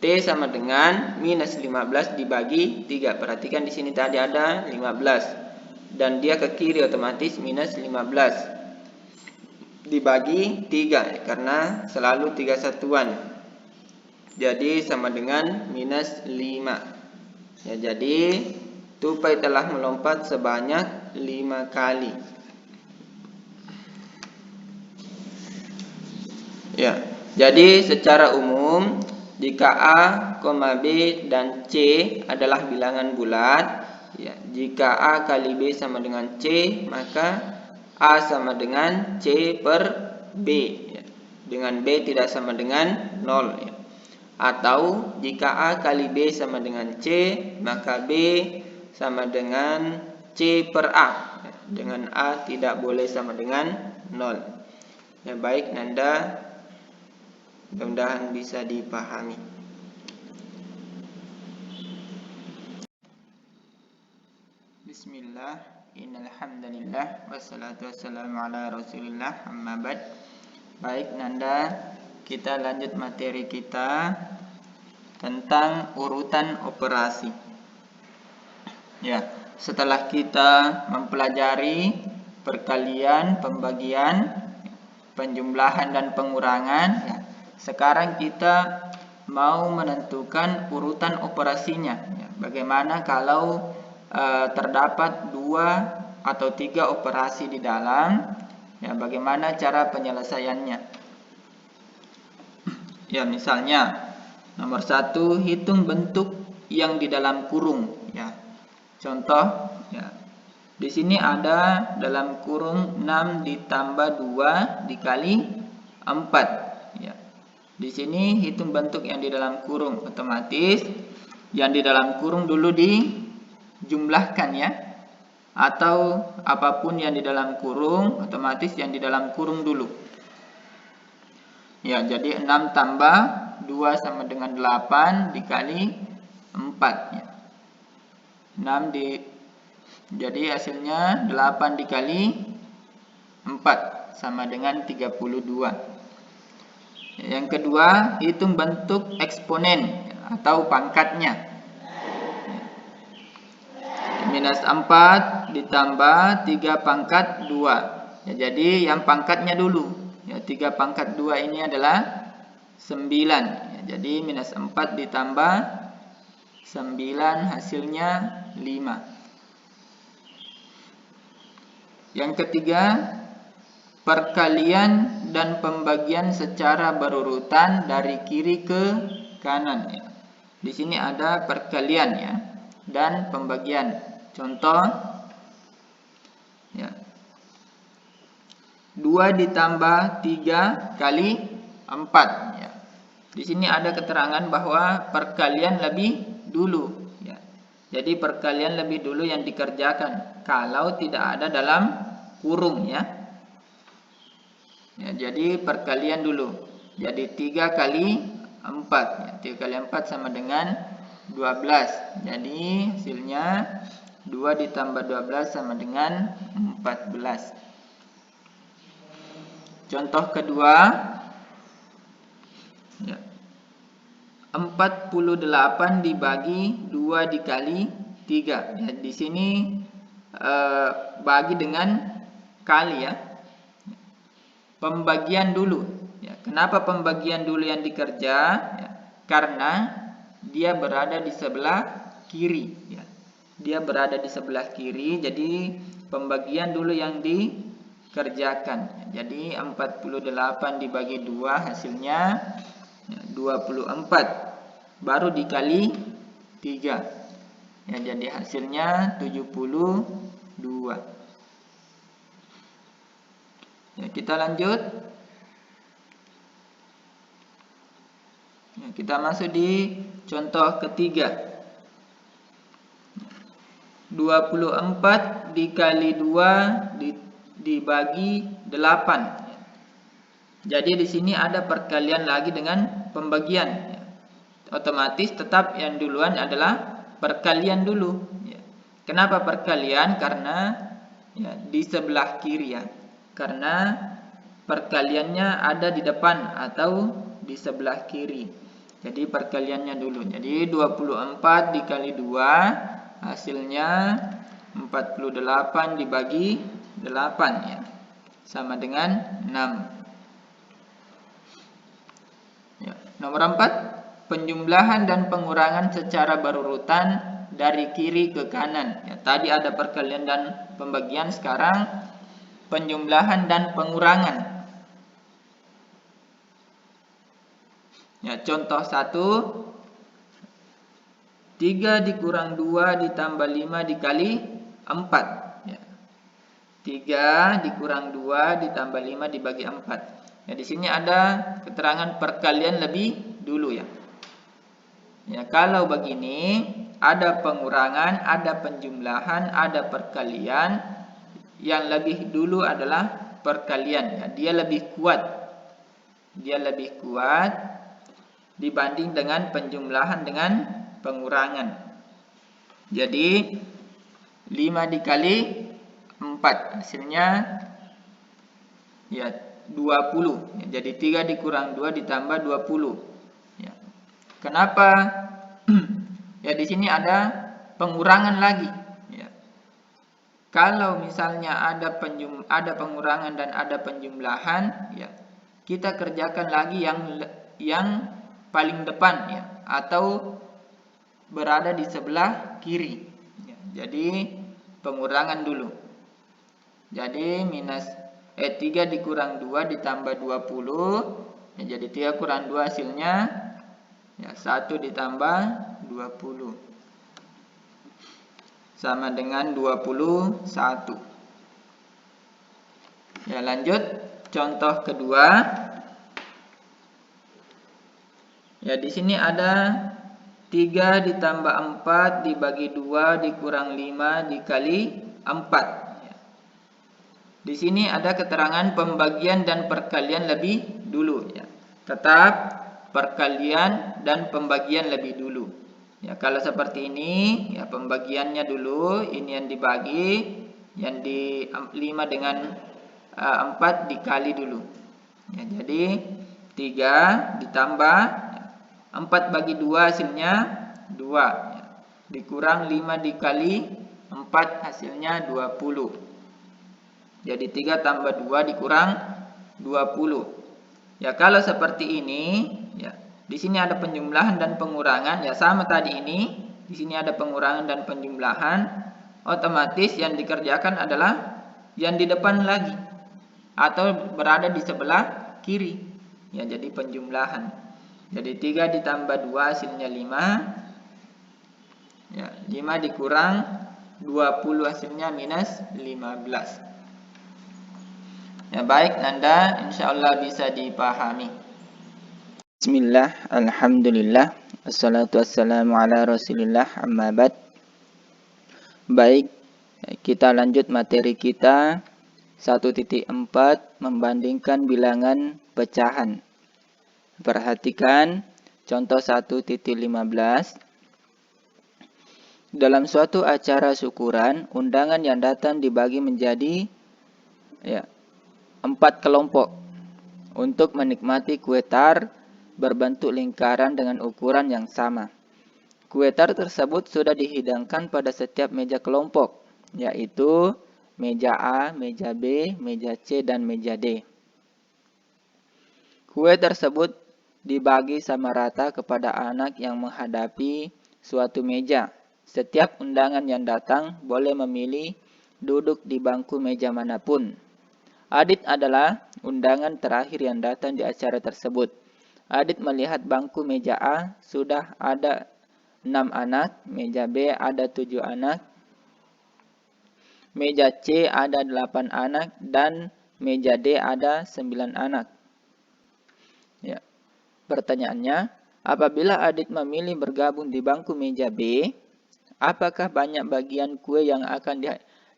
T sama dengan minus 15 dibagi 3. Perhatikan di sini tadi ada 15. Dan dia ke kiri, otomatis minus 15 dibagi 3 ya, karena selalu 3 satuan. Jadi sama dengan minus 5. Ya, jadi tupai telah melompat sebanyak 5 kali. Ya, jadi secara umum jika A, B, dan C adalah bilangan bulat, ya, jika A kali B sama dengan C, maka A sama dengan C per B. Ya. Dengan B tidak sama dengan 0. Ya. Atau jika A kali B sama dengan C, maka B sama dengan C per A. Ya. Dengan A tidak boleh sama dengan 0. Ya, baik Nanda, mudah-mudahan bisa dipahami. Bismillah, innal hamdalillah, wassalatu wassalamu ala Rasulillah, amma ba'd. Baik Nanda, kita lanjut materi kita tentang urutan operasi. Ya, setelah kita mempelajari perkalian, pembagian, penjumlahan dan pengurangan, ya, sekarang kita mau menentukan urutan operasinya. Ya, bagaimana kalau terdapat 2 atau 3 operasi di dalam, ya, bagaimana cara penyelesaiannya? Ya, misalnya nomor 1, hitung bentuk yang di dalam kurung. Ya, contoh, ya, di sini ada dalam kurung 6 ditambah 2 dikali 4. Ya, di sini hitung bentuk yang di dalam kurung, otomatis yang di dalam kurung dulu dijumlahkan ya. Atau apapun yang di dalam kurung, otomatis yang di dalam kurung dulu. Ya, jadi 6 tambah 2 sama dengan 8 dikali 4 ya. Jadi hasilnya 8 dikali 4 sama dengan 32. Yang kedua, hitung bentuk eksponen atau pangkatnya. Minus 4 ditambah 3 pangkat 2. Ya, jadi yang pangkatnya dulu. Ya, 3 pangkat 2 ini adalah 9. Ya, jadi minus 4 ditambah 9 hasilnya 5. Yang ketiga, perkalian dan pembagian secara berurutan dari kiri ke kanan. Ya. Di sini ada perkalian ya dan pembagian. Contoh, ya, 2 ditambah 3 kali 4. Ya. Di sini ada keterangan bahwa perkalian lebih dulu. Ya. Jadi perkalian lebih dulu yang dikerjakan kalau tidak ada dalam kurung. Ya. Ya, jadi perkalian dulu. Jadi 3 kali 4. Ya, 3 kali 4 sama dengan 12. Jadi hasilnya 2 ditambah 12 sama dengan 14. Contoh kedua. Ya. 48 dibagi 2 dikali 3. Ya, di sini bagi dengan kali ya. Pembagian dulu. Ya, kenapa pembagian dulu yang dikerja? Ya, karena dia berada di sebelah kiri. Ya. Dia berada di sebelah kiri, jadi pembagian dulu yang dikerjakan. Jadi 48 dibagi 2 hasilnya 24. Baru dikali 3. Ya, jadi hasilnya 72. Ya, kita lanjut. Ya, kita masuk di contoh ketiga. 24 dikali 2 dibagi 8. Jadi di sini ada perkalian lagi dengan pembagian. Otomatis tetap yang duluan adalah perkalian dulu. Kenapa perkalian? Karena di sebelah kiri ya. Karena perkaliannya ada di depan atau di sebelah kiri. Jadi perkaliannya dulu. Jadi 24 dikali 2 hasilnya 48 dibagi 8 ya. Sama dengan 6. Ya. Nomor 4, penjumlahan dan pengurangan secara berurutan dari kiri ke kanan. Ya, tadi ada perkalian dan pembagian, sekarang penjumlahan dan pengurangan. Ya, contoh 1, 3 dikurang 2 ditambah 5 dikali 4. Ya. 3 dikurang 2 ditambah 5 dibagi 4. Ya, di sini ada keterangan perkalian lebih dulu ya. Ya, kalau begini ada pengurangan, ada penjumlahan, ada perkalian. Yang lebih dulu adalah perkalian ya. Dia lebih kuat. Dia lebih kuat dibanding dengan penjumlahan dengan pengurangan. Jadi 5 dikali 4 hasilnya ya 20. Ya, jadi 3 dikurang 2 ditambah 20. Ya. Kenapa? Ya, di sini ada pengurangan lagi. Ya. Kalau misalnya ada pengurangan dan ada penjumlahan, ya, kita kerjakan lagi yang paling depan ya, atau berada di sebelah kiri. Ya, jadi pengurangan dulu. Jadi 3 dikurang 2 ditambah 20. Ya, jadi 3 kurang 2 hasilnya ya 1 ditambah 20. Sama dengan 21. Ya, lanjut contoh kedua. Ya, di sini ada 3 ditambah 4 dibagi 2 dikurang 5 dikali 4. Di sini ada keterangan pembagian dan perkalian lebih dulu ya. Tetap perkalian dan pembagian lebih dulu. Ya, kalau seperti ini ya pembagiannya dulu, ini yang dibagi, yang di 5 dengan 4 dikali dulu. Ya, jadi 3 ditambah 4 bagi 2 hasilnya 2 ya. Dikurang 5 dikali 4 hasilnya 20. Jadi 3 tambah 2 dikurang 20. Ya, kalau seperti ini ya, di sini ada penjumlahan dan pengurangan ya, sama tadi ini. Di sini ada pengurangan dan penjumlahan. Otomatis yang dikerjakan adalah yang di depan lagi atau berada di sebelah kiri. Ya, jadi penjumlahan. Jadi 3 ditambah 2 hasilnya 5. Ya, 5 dikurang 20 hasilnya minus 15. Ya, baik Nanda, insya Allah bisa dipahami. Bismillah, alhamdulillah, wassalatu wassalamu ala rasulillah, amma ba'd. Baik, kita lanjut materi kita 1.4 membandingkan bilangan pecahan. Perhatikan contoh 1.15. Dalam suatu acara syukuran, undangan yang datang dibagi menjadi 4 kelompok untuk menikmati kue tar berbentuk lingkaran dengan ukuran yang sama. Kue tar tersebut sudah dihidangkan pada setiap meja kelompok, yaitu meja A, meja B, meja C, dan meja D. Kue tersebut dibagi sama rata kepada anak yang menghadapi suatu meja. Setiap undangan yang datang boleh memilih duduk di bangku meja manapun. Adit adalah undangan terakhir yang datang di acara tersebut. Adit melihat bangku meja A sudah ada 6 anak, meja B ada 7 anak, meja C ada 8 anak, dan meja D ada 9 anak. Ya. Pertanyaannya, apabila Adit memilih bergabung di bangku meja B, apakah banyak bagian kue yang akan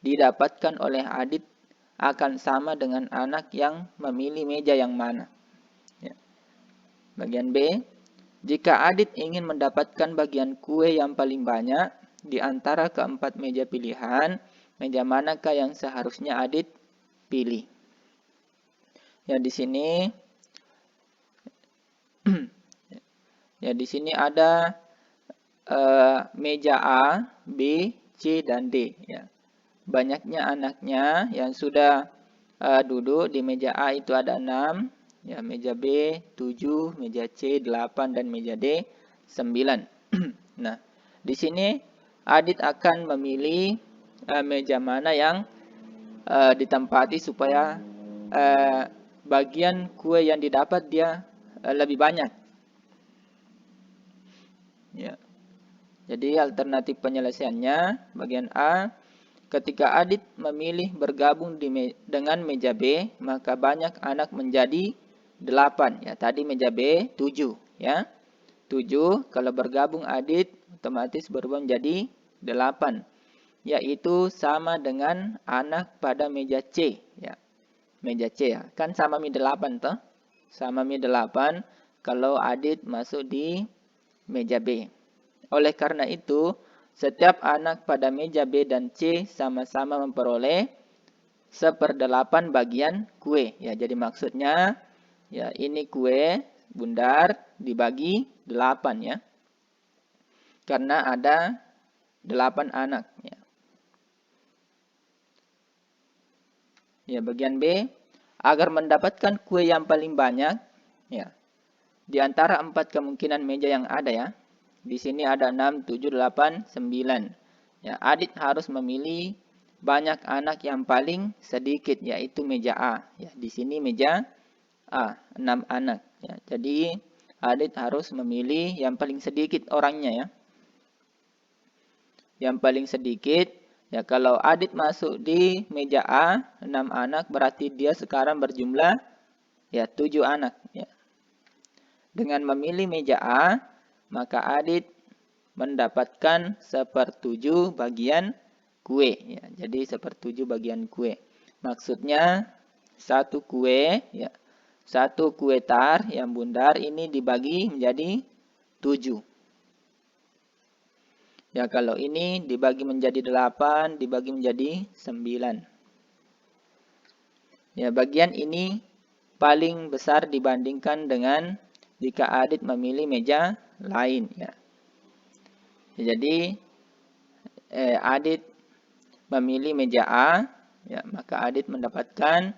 didapatkan oleh Adit akan sama dengan anak yang memilih meja yang mana? Ya. Bagian B, jika Adit ingin mendapatkan bagian kue yang paling banyak di antara keempat meja pilihan, meja manakah yang seharusnya Adit pilih? Ya, di sini di sini ada meja A, B, C, dan D. Ya. Banyaknya anaknya yang sudah duduk di meja A itu ada 6, ya, meja B 7, meja C 8, dan meja D 9. Nah, di sini Adit akan memilih meja mana yang ditempati supaya bagian kue yang didapat dia lebih banyak. Ya. Jadi alternatif penyelesaiannya bagian A, ketika Adit memilih bergabung dengan meja B, maka banyak anak menjadi 8. Ya, tadi meja B 7, ya. 7 kalau bergabung Adit otomatis berubah menjadi 8, yaitu sama dengan anak pada meja C, ya. Meja C, ya. Kan sama mi 8 toh? Sama mi 8 kalau Adit masuk di meja B. Oleh karena itu, setiap anak pada meja B dan C sama-sama memperoleh 1/8 bagian kue. Ya, jadi maksudnya ya ini kue bundar dibagi 8, ya. Karena ada 8 anak, ya. Ya, bagian B, agar mendapatkan kue yang paling banyak, ya. Di antara 4 kemungkinan meja yang ada, ya. Di sini ada 6, 7, 8, 9. Ya, Adit harus memilih banyak anak yang paling sedikit, yaitu meja A. Ya, di sini meja A, 6 anak. Ya, jadi Adit harus memilih yang paling sedikit orangnya, ya. Yang paling sedikit, ya, kalau Adit masuk di meja A, 6 anak, berarti dia sekarang berjumlah 7 anak. Ya. Dengan memilih meja A, maka Adit mendapatkan 1/7 bagian kue. Ya, jadi 1/7 bagian kue. Maksudnya satu kue, ya, satu kue tar yang bundar ini dibagi menjadi 7. Ya, kalau ini dibagi menjadi 8, dibagi menjadi 9. Ya, bagian ini paling besar dibandingkan dengan jika Adit memilih meja lain, ya. Jadi Adit memilih meja A, ya, maka Adit mendapatkan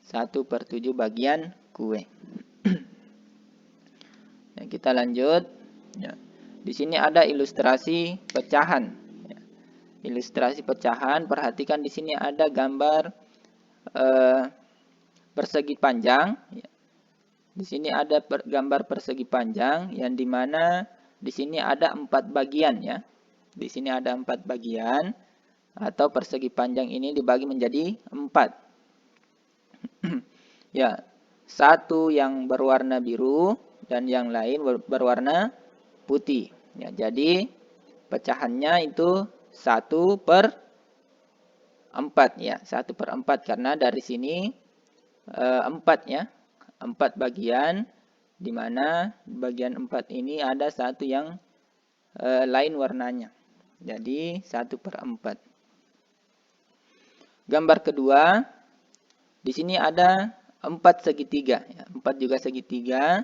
1/7 bagian kue. Ya, kita lanjut. Ya. Di sini ada ilustrasi pecahan. Ya. Ilustrasi pecahan. Perhatikan di sini ada gambar persegi panjang. Ya. Di sini ada gambar persegi panjang yang dimana di sini ada 4 bagian, ya. Di sini ada 4 bagian atau persegi panjang ini dibagi menjadi 4. Ya, satu yang berwarna biru dan yang lain berwarna putih. Ya, jadi pecahannya itu 1/4 ya, 1/4 karena dari sini 4 ya, 4 bagian, di mana bagian 4 ini ada satu yang lain warnanya. Jadi 1/4. Gambar kedua, di sini ada 4 segitiga. Ya, 4 juga segitiga.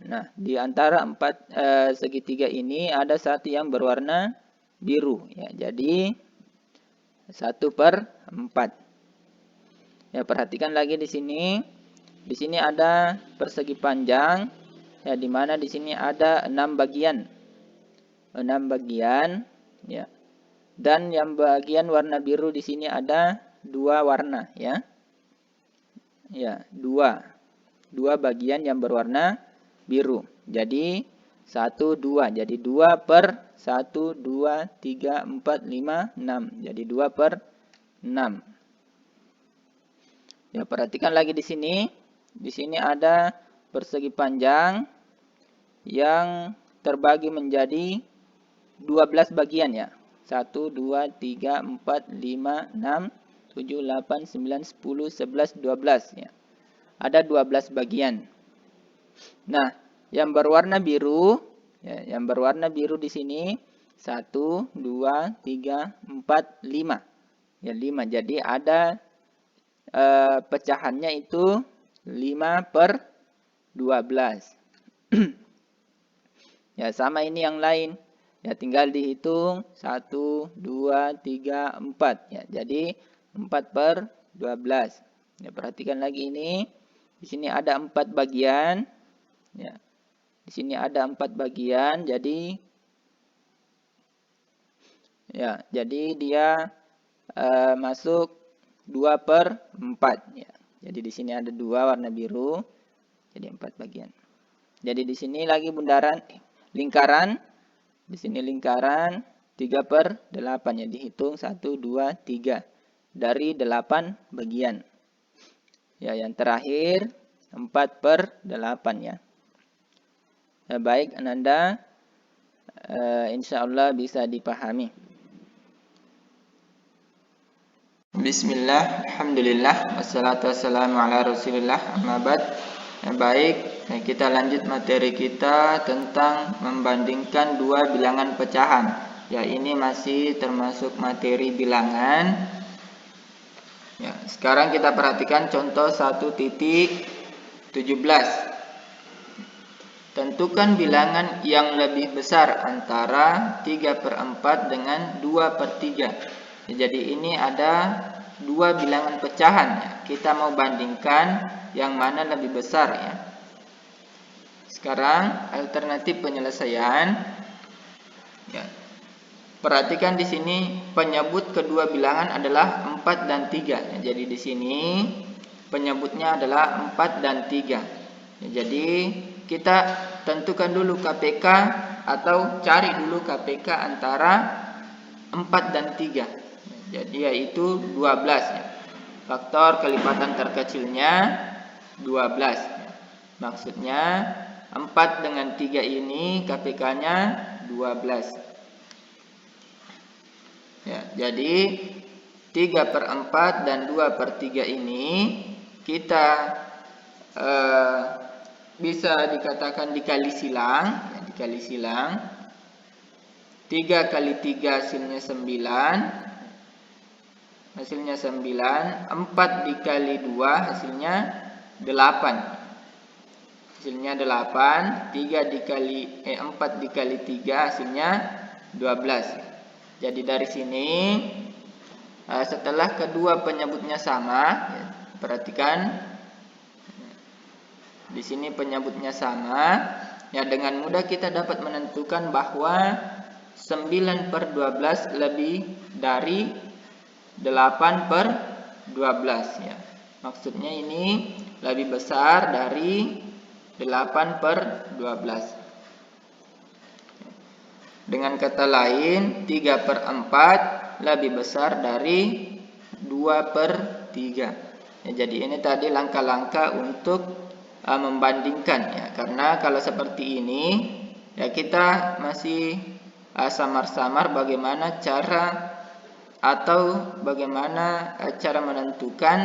Nah, di antara 4 segitiga ini ada satu yang berwarna biru. Ya, jadi 1/4. Ya, perhatikan lagi di sini. Di sini ada persegi panjang. Ya, di mana di sini ada 6 bagian. 6 bagian. Ya. Dan yang bagian warna biru di sini ada 2 warna ya. Ya, 2 bagian yang berwarna biru. Jadi 1 2. Jadi 2/1 2 3 4 5 6. Jadi 2/6. Ya, perhatikan lagi di sini. Di sini ada persegi panjang yang terbagi menjadi 12 bagian ya. 1, 2, 3, 4, 5, 6, 7, 8, 9, 10, 11, 12 ya. Ada 12 bagian. Nah, yang berwarna biru ya, yang berwarna biru di sini 1, 2, 3, 4, 5. Ya, 5. Jadi ada pecahannya itu 5/12. Ya, sama ini yang lain. Ya, tinggal dihitung 1, 2, 3, 4. Ya, jadi 4/12. Ya, perhatikan lagi ini. Di sini ada 4 bagian. Ya, di sini ada 4 bagian. Jadi dia masuk 2/4. Ya. Jadi di sini ada 2 warna biru. Jadi 4 bagian. Jadi di sini lagi bundaran lingkaran. Di sini lingkaran 3/8 ya, dihitung 1, 2, 3 dari 8 bagian. Ya, yang terakhir 4/8 ya. Ya, baik Ananda, insya Allah bisa dipahami. Bismillah, alhamdulillah, wassalatu wassalamu ala rasulillah, amma ba'd. Ya, baik, kita lanjut materi kita tentang membandingkan dua bilangan pecahan. Ya, ini masih termasuk materi bilangan. Ya, sekarang kita perhatikan contoh 1.17. Tentukan bilangan yang lebih besar antara 3/4 dengan 2/3. Ya, jadi ini ada dua bilangan pecahan ya. Kita mau bandingkan yang mana lebih besar ya. Sekarang alternatif penyelesaian. Ya. Perhatikan di sini penyebut kedua bilangan adalah 4 dan 3. Ya, jadi di sini penyebutnya adalah 4 dan 3. Ya, jadi kita tentukan dulu KPK atau cari dulu KPK antara 4 dan 3. Jadi yaitu 12 ya. Faktor kelipatan terkecilnya 12 ya. Maksudnya 4 dengan 3 ini KPK-nya 12. Ya, jadi 3/4 dan 2/3 ini kita bisa dikatakan dikali silang, ya, dikali silang. 3 kali 3 hasilnya 9. Hasilnya 9. 4 dikali 2 hasilnya 8. Hasilnya 8. 4 dikali 3 hasilnya 12. Jadi dari sini setelah kedua penyebutnya sama, ya, perhatikan di sini penyebutnya sama, ya, dengan mudah kita dapat menentukan bahwa 9/12 lebih dari 8/12 ya. Maksudnya ini lebih besar dari 8/12. Dengan kata lain, 3/4 lebih besar dari 2/3. Ya, jadi ini tadi langkah-langkah untuk membandingkan ya. Karena kalau seperti ini ya kita masih samar-samar bagaimana cara atau bagaimana cara menentukan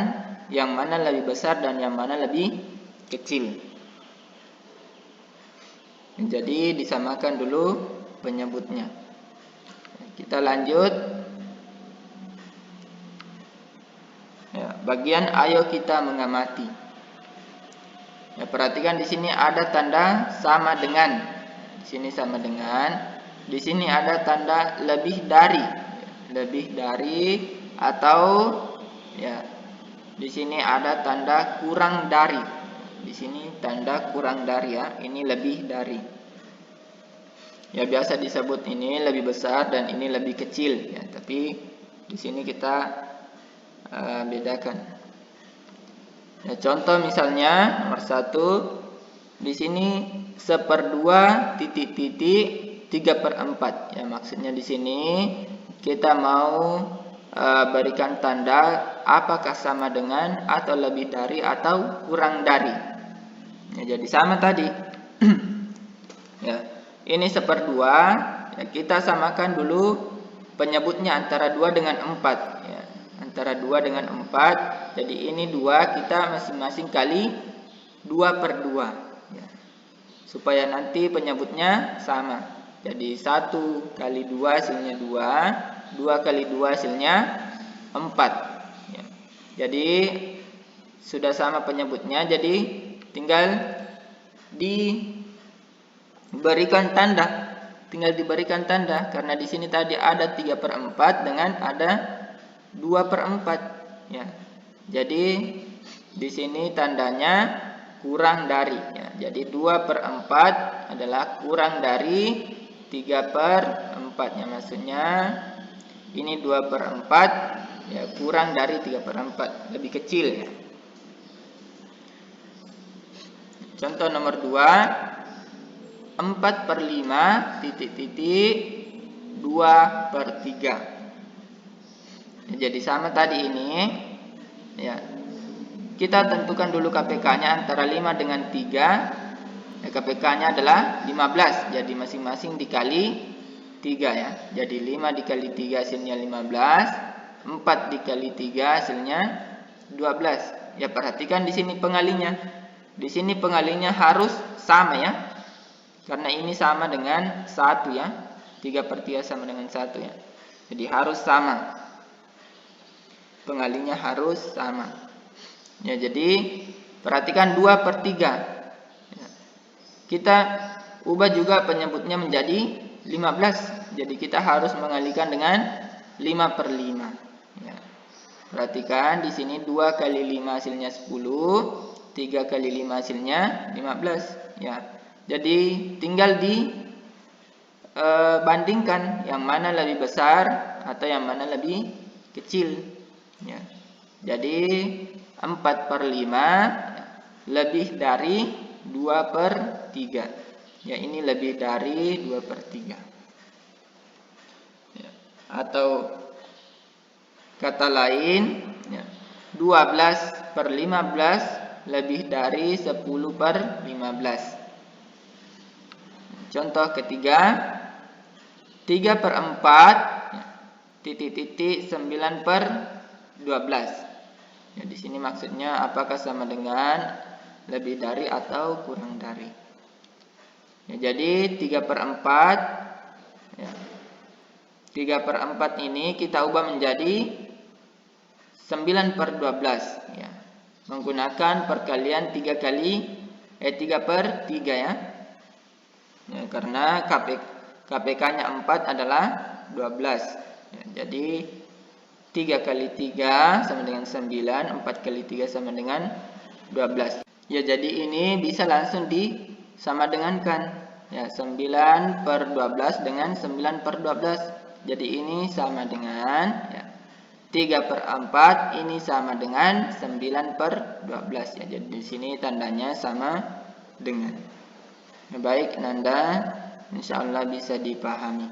yang mana lebih besar dan yang mana lebih kecil. Jadi disamakan dulu penyebutnya. Kita lanjut. Ya, bagian ayo kita mengamati. Ya, perhatikan di sini ada tanda sama dengan. Di sini sama dengan. Di sini ada tanda lebih dari. Lebih dari atau ya. Di sini ada tanda kurang dari. Di sini tanda kurang dari ya. Ini lebih dari. Ya, biasa disebut ini lebih besar dan ini lebih kecil ya. Tapi di sini kita bedakan. Ya, contoh misalnya nomor 1 di sini 1/2 titik-titik 3/4. Ya, maksudnya di sini kita mau berikan tanda apakah sama dengan atau lebih dari atau kurang dari. Ya, jadi sama tadi. Ya, ini 1/2. Ya, kita samakan dulu penyebutnya antara 2 dengan 4. Ya, antara 2 dengan 4. Jadi ini 2 kita masing-masing kali 2/2. Ya, supaya nanti penyebutnya sama. Jadi 1 kali 2 hasilnya 2. 2 kali 2 hasilnya 4. Ya, jadi sudah sama penyebutnya. Jadi tinggal diberikan tanda. Tinggal diberikan tanda. Karena di sini tadi ada 3/4 dengan ada 2/4. Ya, jadi di sini tandanya kurang dari. Ya, jadi 2/4 adalah kurang dari 3/4. Ya, maksudnya ini 2/4 ya kurang dari 3/4, lebih kecil ya. Contoh nomor 2, 4/5 titik-titik 2/3. Ya, jadi sama tadi ini ya. Kita tentukan dulu KPK-nya antara 5 dengan 3. Ya, KPK-nya adalah 15. Jadi masing-masing dikali 3 ya. Jadi 5 dikali 3 hasilnya 15. 4 dikali 3 hasilnya 12. Ya, perhatikan di sini pengalinya. Di sini pengalinya harus sama ya. Karena ini sama dengan 1 ya. 3/3 sama dengan 1 ya. Jadi harus sama. Pengalinya harus sama. Ya, jadi perhatikan 2/3. Ya. Kita ubah juga penyebutnya menjadi 15. Jadi kita harus mengalikan dengan 5/5. Ya. Perhatikan di sini 2 kali 5 hasilnya 10, 3 kali 5 hasilnya 15. Ya. Jadi tinggal bandingkan yang mana lebih besar atau yang mana lebih kecil. Ya. Jadi 4/5 lebih dari 2/3. Ya, ini lebih dari 2/3. Ya. Atau kata lain, ya, 12/15 lebih dari 10/15. Contoh ketiga, 3/4 titik-titik 9/12. Ya, di sini maksudnya apakah sama dengan, lebih dari atau kurang dari. Ya, jadi 3/4 ya. 3/4 ini kita ubah menjadi 9/12 ya. Menggunakan perkalian 3/3 ya. Ya, karena KPK-nya 4 adalah 12. Ya, jadi 3 kali 3 sama dengan 9, 4 kali 3 sama dengan 12. Ya, jadi ini bisa langsung disama dengankan. Ya, 9/12 dengan 9/12. Jadi ini sama dengan ya, 3/4 ini sama dengan 9/12 ya. Jadi di sini tandanya sama dengan. Ya, baik Nanda, insyaallah bisa dipahami.